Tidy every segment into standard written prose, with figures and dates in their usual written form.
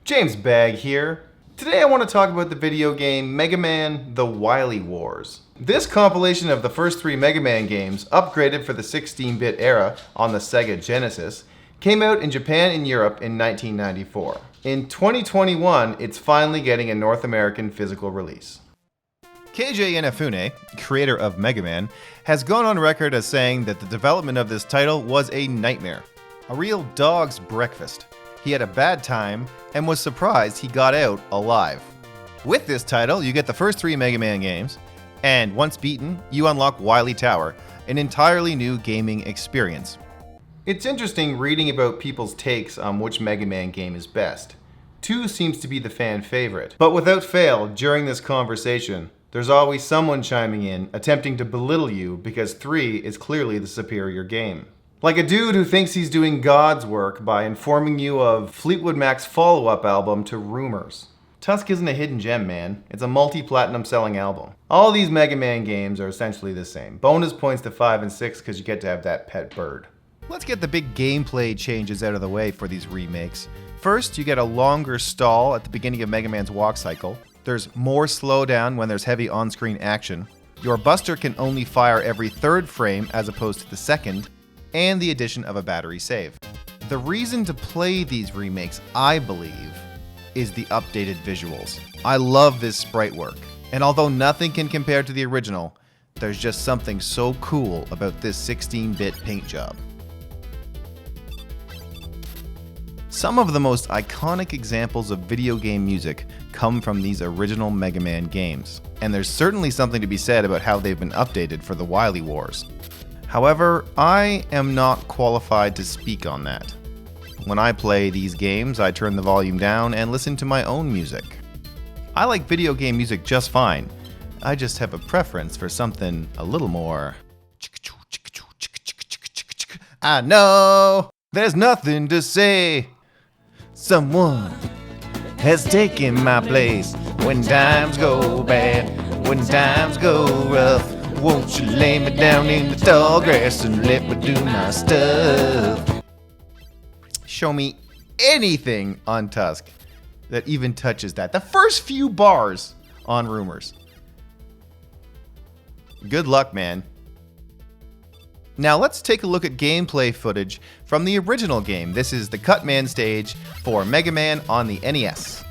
James Bagg here. Today I want to talk about the video game Mega Man The Wily Wars. This compilation of the first three Mega Man games, upgraded for the 16-bit era on the Sega Genesis, came out in Japan and Europe in 1994. In 2021, it's finally getting a North American physical release. KJ Inafune, creator of Mega Man, has gone on record as saying that the development of this title was a nightmare. A real dog's breakfast. He had a bad time and was surprised he got out alive. With this title, you get the first three Mega Man games, and once beaten, you unlock Wily Tower, an entirely new gaming experience. It's interesting reading about people's takes on which Mega Man game is best. 2 seems to be the fan favorite, but without fail, during this conversation, there's always someone chiming in, attempting to belittle you because 3 is clearly the superior game. Like a dude who thinks he's doing God's work by informing you of Fleetwood Mac's follow-up album to Rumors. Tusk isn't a hidden gem, man. It's a multi-platinum selling album. All these Mega Man games are essentially the same. Bonus points to 5 and 6 because you get to have that pet bird. Let's get the big gameplay changes out of the way for these remakes. First, you get a longer stall at the beginning of Mega Man's walk cycle. There's more slowdown when there's heavy on-screen action. Your buster can only fire every third frame as opposed to the second, and the addition of a battery save. The reason to play these remakes, I believe, is the updated visuals. I love this sprite work, and although nothing can compare to the original, there's just something so cool about this 16-bit paint job. Some of the most iconic examples of video game music come from these original Mega Man games, and there's certainly something to be said about how they've been updated for the Wily Wars. However, I am not qualified to speak on that. When I play these games, I turn the volume down and listen to my own music. I like video game music just fine. I just have a preference for something a little more. I know there's nothing to say. Someone has taken my place. When times go bad, when times go rough, won't you lay me down in the tall grass and let me do my stuff? Show me anything on Tusk that even touches that. The first few bars on Rumors. Good luck, man. Now let's take a look at gameplay footage from the original game. This is the Cutman stage for Mega Man on the NES.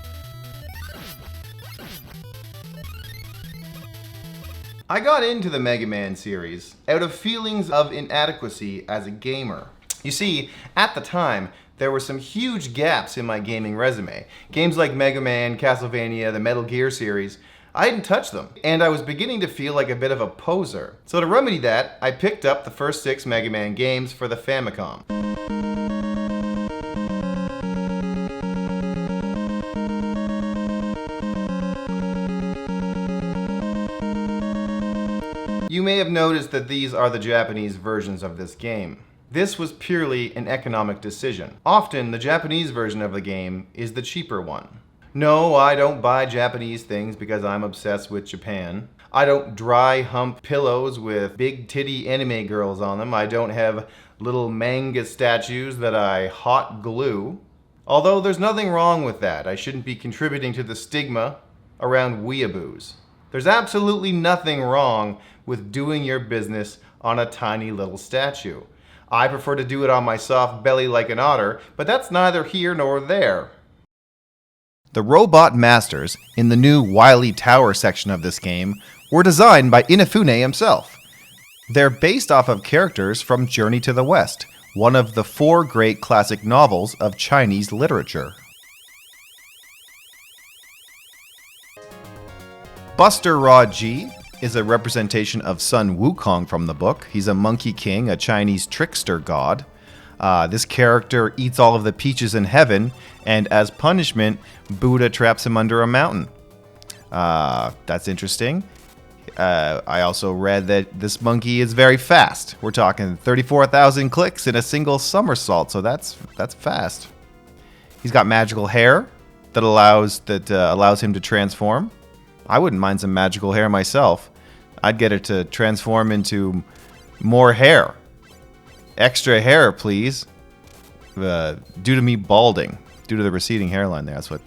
I got into the Mega Man series out of feelings of inadequacy as a gamer. You see, at the time, there were some huge gaps in my gaming resume. Games like Mega Man, Castlevania, the Metal Gear series, I hadn't touched them, and I was beginning to feel like a bit of a poser. So to remedy that, I picked up the first 6 Mega Man games for the Famicom. You may have noticed that these are the Japanese versions of this game. This was purely an economic decision. Often, the Japanese version of the game is the cheaper one. No, I don't buy Japanese things because I'm obsessed with Japan. I don't dry hump pillows with big titty anime girls on them. I don't have little manga statues that I hot glue. Although there's nothing wrong with that. I shouldn't be contributing to the stigma around weeaboos. There's absolutely nothing wrong with doing your business on a tiny little statue. I prefer to do it on my soft belly like an otter, but that's neither here nor there. The robot masters in the new Wily Tower section of this game were designed by Inafune himself. They're based off of characters from Journey to the West, one of the 4 great classic novels of Chinese literature. Buster Rod G is a representation of Sun Wukong from the book. He's a monkey king, a Chinese trickster god. This character eats all of the peaches in heaven, and as punishment, Buddha traps him under a mountain. That's interesting. I also read that this monkey is very fast. We're talking 34,000 clicks in a single somersault, so that's fast. He's got magical hair that allows him to transform. I wouldn't mind some magical hair myself. I'd get it to transform into more hair. Extra hair, please. Due to me balding. due to the receding hairline there. That's what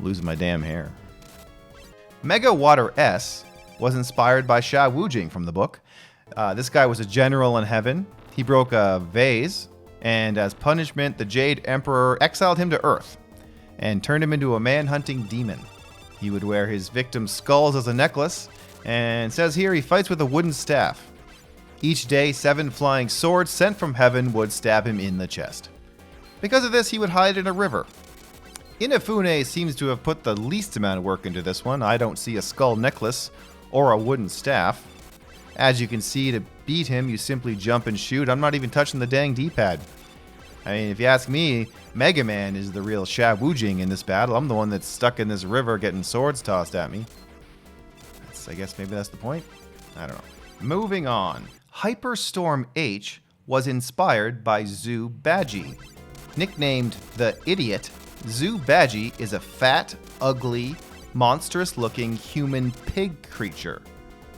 losing my damn hair. Mega Water S was inspired by Sha Wujing from the book. This guy was a general in heaven. He broke a vase, and as punishment, the Jade Emperor exiled him to Earth and turned him into a man-hunting demon. He would wear his victims' skulls as a necklace, and says here he fights with a wooden staff. Each day, 7 flying swords sent from heaven would stab him in the chest. Because of this, he would hide in a river. Inafune seems to have put the least amount of work into this one. I don't see a skull necklace or a wooden staff. As you can see, to beat him, you simply jump and shoot. I'm not even touching the dang D-pad. I mean, if you ask me, Mega Man is the real Sha Wujing in this battle. I'm the one that's stuck in this river getting swords tossed at me. I guess maybe that's the point. I don't know. Moving on. Hyperstorm H was inspired by Zu Badgie. Nicknamed the Idiot, Zu Badgie is a fat, ugly, monstrous-looking human pig creature.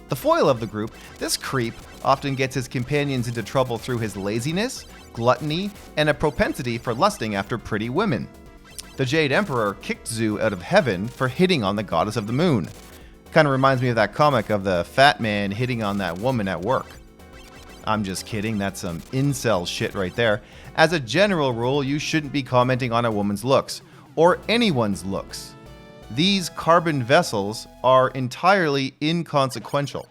The foil of the group, this creep often gets his companions into trouble through his laziness, gluttony, and a propensity for lusting after pretty women. The Jade Emperor kicked Zu out of heaven for hitting on the goddess of the moon. Kind of reminds me of that comic of the fat man hitting on that woman at work. I'm just kidding, that's some incel shit right there. As a general rule, you shouldn't be commenting on a woman's looks, or anyone's looks. These carbon vessels are entirely inconsequential.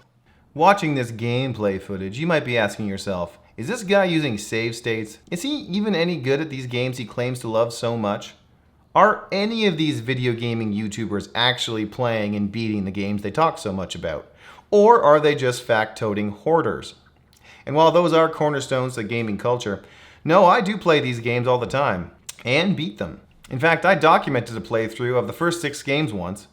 Watching this gameplay footage, you might be asking yourself, is this guy using save states? Is he even any good at these games he claims to love so much? Are any of these video gaming YouTubers actually playing and beating the games they talk so much about? Or are they just fact-toting hoarders? And while those are cornerstones to gaming culture, no, I do play these games all the time, and beat them. In fact, I documented a playthrough of the first 6 games once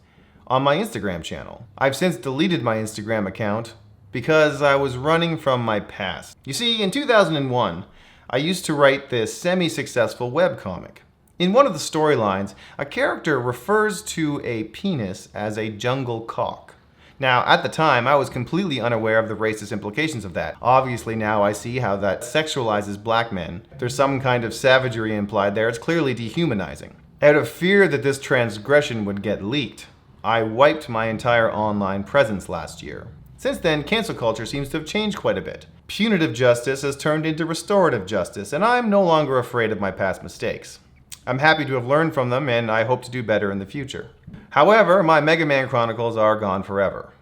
on my Instagram channel. I've since deleted my Instagram account because I was running from my past. You see, in 2001, I used to write this semi-successful webcomic. In one of the storylines, a character refers to a penis as a jungle cock. Now, at the time, I was completely unaware of the racist implications of that. Obviously, now I see how that sexualizes black men. There's some kind of savagery implied there. It's clearly dehumanizing. Out of fear that this transgression would get leaked, I wiped my entire online presence last year. Since then, cancel culture seems to have changed quite a bit. Punitive justice has turned into restorative justice, and I'm no longer afraid of my past mistakes. I'm happy to have learned from them, and I hope to do better in the future. However, my Mega Man Chronicles are gone forever.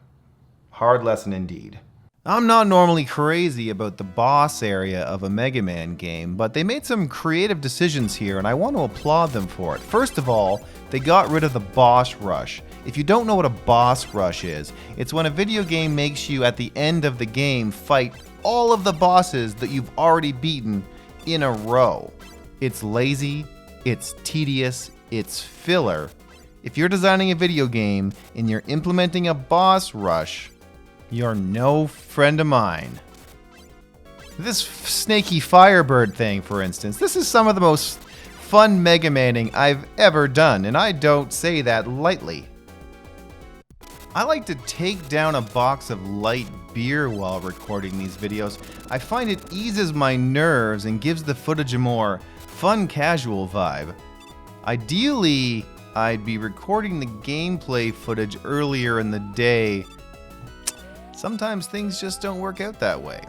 Hard lesson indeed. I'm not normally crazy about the boss area of a Mega Man game, but they made some creative decisions here, and I want to applaud them for it. First of all, they got rid of the boss rush. If you don't know what a boss rush is, it's when a video game makes you, at the end of the game, fight all of the bosses that you've already beaten in a row. It's lazy. It's tedious, it's filler. If you're designing a video game and you're implementing a boss rush, you're no friend of mine. This snaky Firebird thing, for instance, this is some of the most fun Mega Manning I've ever done, and I don't say that lightly. I like to take down a box of light beer while recording these videos. I find it eases my nerves and gives the footage a more fun casual vibe. Ideally, I'd be recording the gameplay footage earlier in the day. Sometimes things just don't work out that way.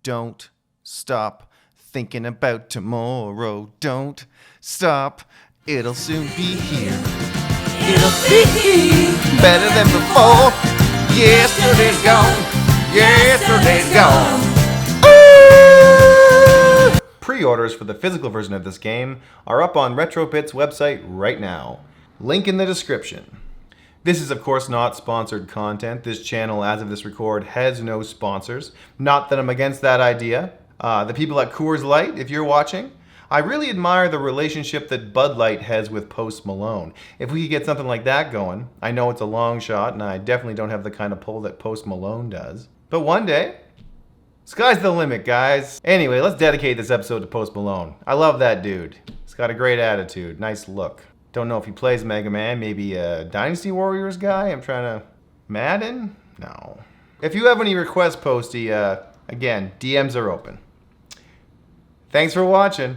Don't stop thinking about tomorrow. Don't stop. It'll soon be here. It'll be here. Better than before. Yesterday's gone. Yesterday's gone. Ooh! Pre-orders for the physical version of this game are up on RetroBit's website right now. Link in the description. This is of course not sponsored content. This channel, as of this record, has no sponsors. Not that I'm against that idea. The people at Coors Light, if you're watching, I really admire the relationship that Bud Light has with Post Malone. If we could get something like that going, I know it's a long shot and I definitely don't have the kind of pull that Post Malone does. But one day, Sky's the limit, guys. Anyway, let's dedicate this episode to Post Malone. I love that dude. He's got a great attitude, nice look. Don't know if he plays Mega Man, maybe a Dynasty Warriors guy? I'm trying to... Madden? No. If you have any requests, Posty, again, DMs are open. Thanks for watching.